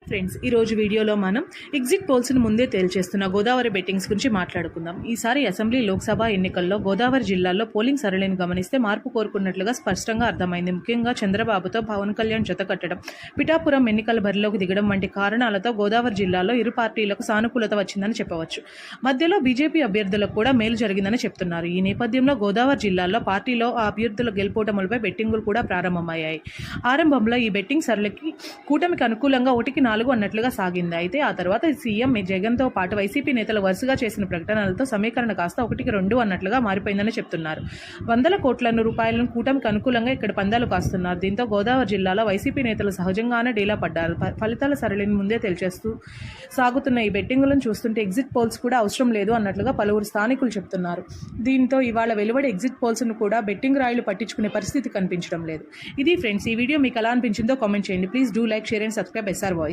Friends, ఈరోజు వీడియోలో మనం ఎగ్జిట్ పోల్స్ను ముందే తేల్చేస్తున్న గోదావరి బెట్టింగ్స్ గురించి మాట్లాడుకుందాం. ఈసారి అసెంబ్లీ, లోక్సభ ఎన్నికల్లో గోదావరి జిల్లాలో పోలింగ్ సరళిని గమనిస్తే మార్పు కోరుకున్నట్లుగా స్పష్టంగా అర్థమైంది. ముఖ్యంగా చంద్రబాబుతో పవన్ కళ్యాణ్ జతకట్టడం, పిఠాపురం ఎన్నికల బరిలోకి దిగడం వంటి కారణాలతో గోదావరి జిల్లాలో ఇరు పార్టీలకు సానుకూలత వచ్చిందని చెప్పవచ్చు. మధ్యలో బీజేపీ అభ్యర్థులకు కూడా మేలు జరిగిందని చెప్తున్నారు. ఈ నేపథ్యంలో గోదావరి జిల్లాలో పార్టీలో ఆ అభ్యర్థుల గెలుపోటములపై బెట్టింగులు కూడా ప్రారంభమయ్యాయి. ఆరంభంలో ఈ బెట్టింగ్ సరళికి కూటమికి అనుకూలంగా 1-4 అన్నట్లుగా సాగింది. అయితే ఆ తర్వాత సీఎం జగన్తో పాటు వైసీపీ నేతలు వరుసగా చేసిన ప్రకటనలతో సమీకరణ కాస్త 1-2 అన్నట్లుగా మారిపోయిందని చెప్తున్నారు. వందల కోట్ల రూపాయలను కూటమికి అనుకూలంగా ఇక్కడ పందాలు కాస్తున్నారు. దీంతో గోదావరి జిల్లాలో వైసీపీ నేతలు సహజంగానే డీలా పడ్డారు. ఫలితాల సరళిని ముందే తెలిచేస్తూ సాగుతున్న ఈ బెట్టింగులను చూస్తుంటే ఎగ్జిట్ పోల్స్ కూడా అవసరం లేదు అన్నట్లుగా పలువురు స్థానికులు చెప్తున్నారు. దీంతో ఇవాళ వెలువడే ఎగ్జిట్ పోల్స్ను కూడా బెట్టింగ్ రాయిలు పట్టించుకునే పరిస్థితి కనిపించడం లేదు. ఇది ఫ్రెండ్స్, ఈ వీడియో మీకు ఎలా అనిపించిందో కామెంట్ చేయండి. Please do like, share and subscribe SR Voice.